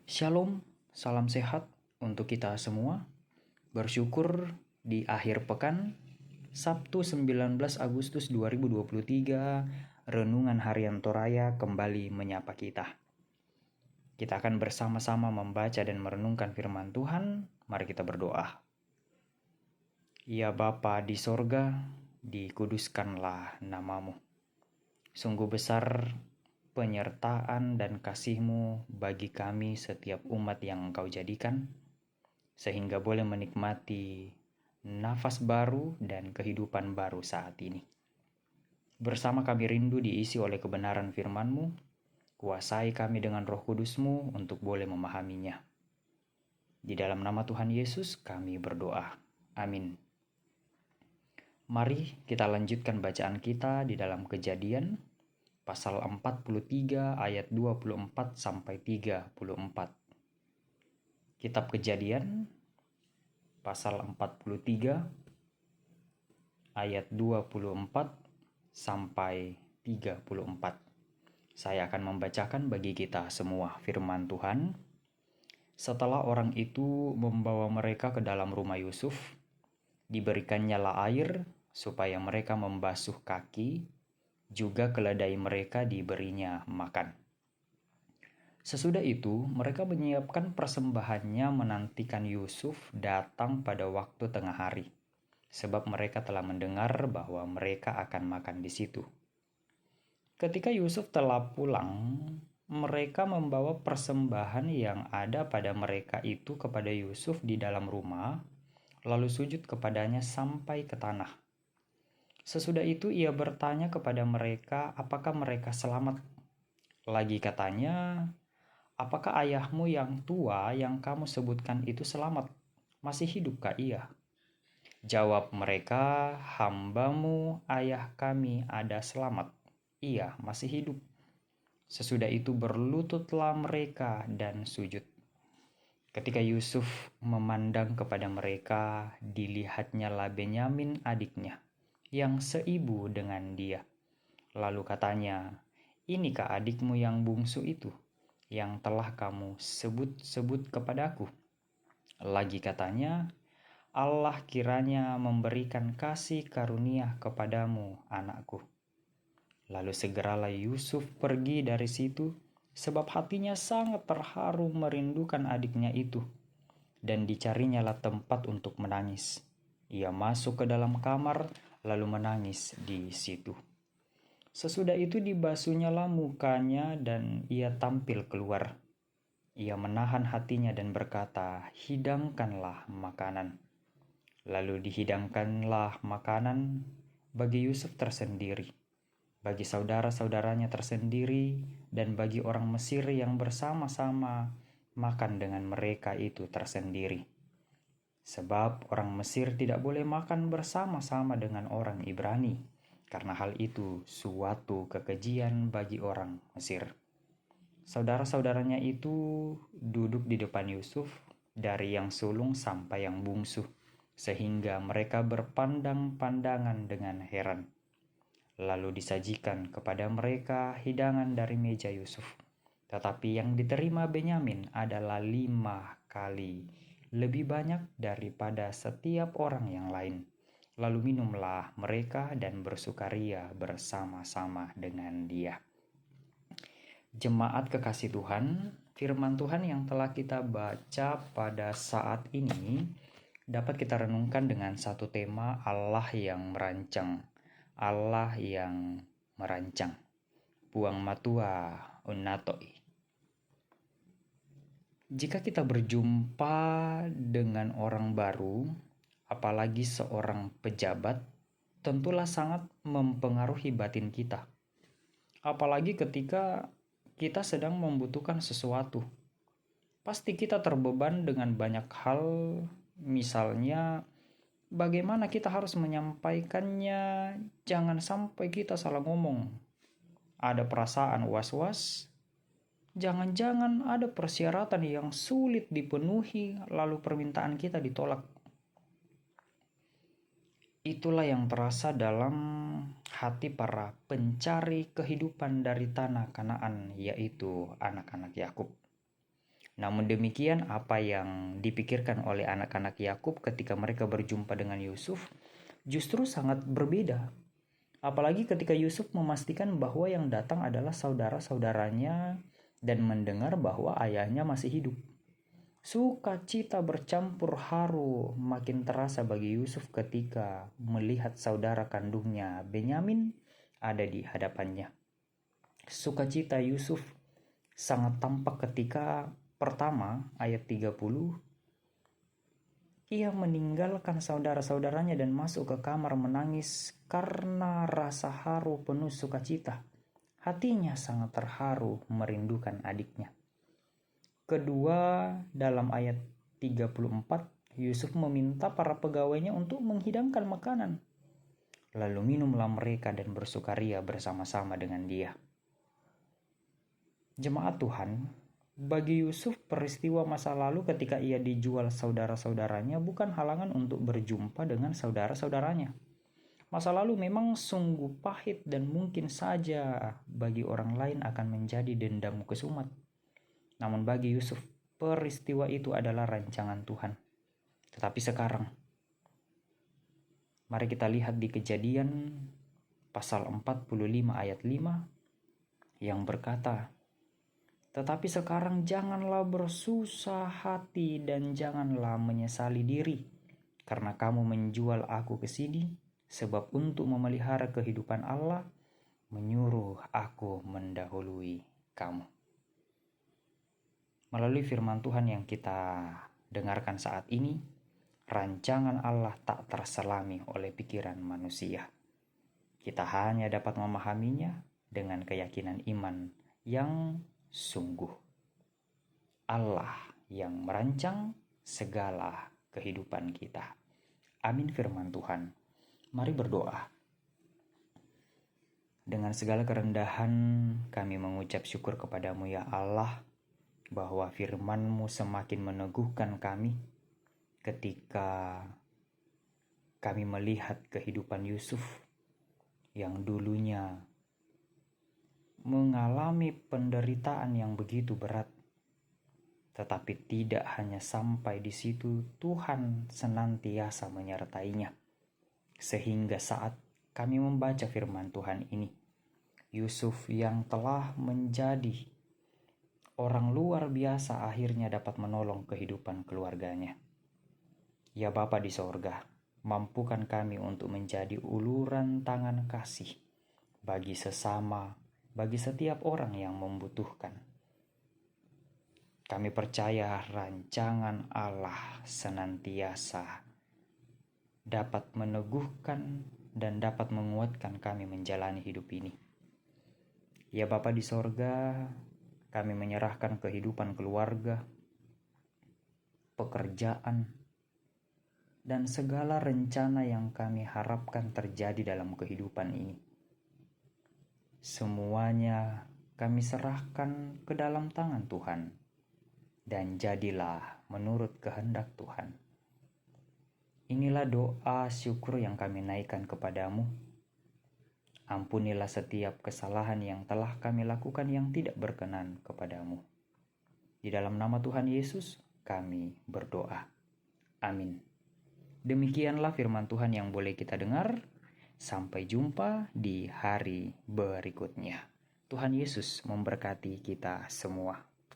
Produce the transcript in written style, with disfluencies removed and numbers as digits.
Shalom, salam sehat untuk kita semua. Bersyukur di akhir pekan, Sabtu 19 Agustus 2023, Renungan Harian Toraya kembali menyapa kita. Kita akan bersama-sama membaca dan merenungkan firman Tuhan. Mari kita berdoa. Ya Bapa di sorga, dikuduskanlah namamu. Sungguh besar penyertaan dan kasih-Mu bagi kami setiap umat yang Engkau jadikan, sehingga boleh menikmati nafas baru dan kehidupan baru saat ini. Bersama kami rindu diisi oleh kebenaran firman-Mu, kuasai kami dengan Roh Kudus-Mu untuk boleh memahaminya. Di dalam nama Tuhan Yesus kami berdoa. Amin. Mari kita lanjutkan bacaan kita di dalam Kejadian pasal 43 ayat 24 sampai 34. Kitab Kejadian pasal 43 ayat 24 sampai 34. Saya akan membacakan bagi kita semua firman Tuhan. Setelah orang itu membawa mereka ke dalam rumah Yusuf, diberikannya air supaya mereka membasuh kaki, juga keledai mereka diberinya makan. Sesudah itu, mereka menyiapkan persembahannya menantikan Yusuf datang pada waktu tengah hari, sebab mereka telah mendengar bahwa mereka akan makan di situ. Ketika Yusuf telah pulang, mereka membawa persembahan yang ada pada mereka itu kepada Yusuf di dalam rumah, lalu sujud kepadanya sampai ke tanah. Sesudah itu ia bertanya kepada mereka apakah mereka selamat. Lagi katanya, apakah ayahmu yang tua yang kamu sebutkan itu selamat? Masih hidupkah ia? Jawab mereka, hambamu ayah kami ada selamat. Ia masih hidup. Sesudah itu berlututlah mereka dan sujud. Ketika Yusuf memandang kepada mereka, dilihatnya Benyamin adiknya, yang seibu dengan dia. Lalu katanya, inikah adikmu yang bungsu itu, yang telah kamu sebut-sebut kepadaku? Lagi katanya, Allah kiranya memberikan kasih karunia kepadamu, anakku. Lalu segeralah Yusuf pergi dari situ, sebab hatinya sangat terharu merindukan adiknya itu, dan dicarinyalah tempat untuk menangis. Ia masuk ke dalam kamar, lalu menangis di situ. Sesudah itu dibasuhnyalah mukanya dan ia tampil keluar. Ia menahan hatinya dan berkata, hidangkanlah makanan. Lalu dihidangkanlah makanan bagi Yusuf tersendiri, bagi saudara-saudaranya tersendiri, dan bagi orang Mesir yang bersama-sama makan dengan mereka itu tersendiri. Sebab orang Mesir tidak boleh makan bersama-sama dengan orang Ibrani, karena hal itu suatu kekejian bagi orang Mesir. Saudara-saudaranya itu duduk di depan Yusuf, dari yang sulung sampai yang bungsu, sehingga mereka berpandang-pandangan dengan heran. Lalu disajikan kepada mereka hidangan dari meja Yusuf. Tetapi yang diterima Benyamin adalah 5 kali lebih banyak daripada setiap orang yang lain. Lalu minumlah mereka dan bersukaria bersama-sama dengan dia. Jemaat kekasih Tuhan, firman Tuhan yang telah kita baca pada saat ini dapat kita renungkan dengan satu tema, Allah yang merancang. Allah yang merancang. Puang matua unnatoi. Jika kita berjumpa dengan orang baru, apalagi seorang pejabat, tentulah sangat mempengaruhi batin kita. Apalagi ketika kita sedang membutuhkan sesuatu. Pasti kita terbeban dengan banyak hal, misalnya bagaimana kita harus menyampaikannya, jangan sampai kita salah ngomong. Ada perasaan was-was, jangan-jangan ada persyaratan yang sulit dipenuhi, lalu permintaan kita ditolak. Itulah yang terasa dalam hati para pencari kehidupan dari tanah Kanaan, yaitu anak-anak Yakub. Namun demikian, apa yang dipikirkan oleh anak-anak Yakub ketika mereka berjumpa dengan Yusuf justru sangat berbeda. Apalagi ketika Yusuf memastikan bahwa yang datang adalah saudara-saudaranya dan mendengar bahwa ayahnya masih hidup. Sukacita bercampur haru makin terasa bagi Yusuf ketika melihat saudara kandungnya Benyamin ada di hadapannya. Sukacita Yusuf sangat tampak ketika pertama ayat 30, ia meninggalkan saudara-saudaranya dan masuk ke kamar menangis karena rasa haru penuh sukacita. Hatinya sangat terharu merindukan adiknya. Kedua, dalam ayat 34, Yusuf meminta para pegawainya untuk menghidangkan makanan. Lalu minumlah mereka dan bersukaria bersama-sama dengan dia. Jemaat Tuhan, bagi Yusuf peristiwa masa lalu ketika ia dijual saudara-saudaranya bukan halangan untuk berjumpa dengan saudara-saudaranya. Masa lalu memang sungguh pahit dan mungkin saja bagi orang lain akan menjadi dendam kesumat. Namun bagi Yusuf, peristiwa itu adalah rancangan Tuhan. Tetapi sekarang, mari kita lihat di Kejadian pasal 45 ayat 5 yang berkata, "Tetapi sekarang janganlah bersusah hati dan janganlah menyesali diri, karena kamu menjual aku ke sini, sebab untuk memelihara kehidupan Allah, menyuruh aku mendahului kamu." Melalui firman Tuhan yang kita dengarkan saat ini, rancangan Allah tak terselami oleh pikiran manusia. Kita hanya dapat memahaminya dengan keyakinan iman yang sungguh. Allah yang merancang segala kehidupan kita. Amin firman Tuhan. Mari berdoa. Dengan segala kerendahan kami mengucap syukur kepadamu ya Allah, bahwa firman-Mu semakin meneguhkan kami ketika kami melihat kehidupan Yusuf yang dulunya mengalami penderitaan yang begitu berat. Tetapi tidak hanya sampai di situ, Tuhan senantiasa menyertainya. Sehingga saat kami membaca firman Tuhan ini, Yusuf yang telah menjadi orang luar biasa akhirnya dapat menolong kehidupan keluarganya. Ya Bapa di sorga, mampukan kami untuk menjadi uluran tangan kasih bagi sesama, bagi setiap orang yang membutuhkan. Kami percaya rancangan Allah senantiasa dapat meneguhkan dan dapat menguatkan kami menjalani hidup ini. Ya Bapa di sorga, kami menyerahkan kehidupan keluarga, pekerjaan, dan segala rencana yang kami harapkan terjadi dalam kehidupan ini. Semuanya kami serahkan ke dalam tangan Tuhan, dan jadilah menurut kehendak Tuhan. Inilah doa syukur yang kami naikkan kepadamu. Ampunilah setiap kesalahan yang telah kami lakukan yang tidak berkenan kepadamu. Di dalam nama Tuhan Yesus kami berdoa. Amin. Demikianlah firman Tuhan yang boleh kita dengar. Sampai jumpa di hari berikutnya. Tuhan Yesus memberkati kita semua.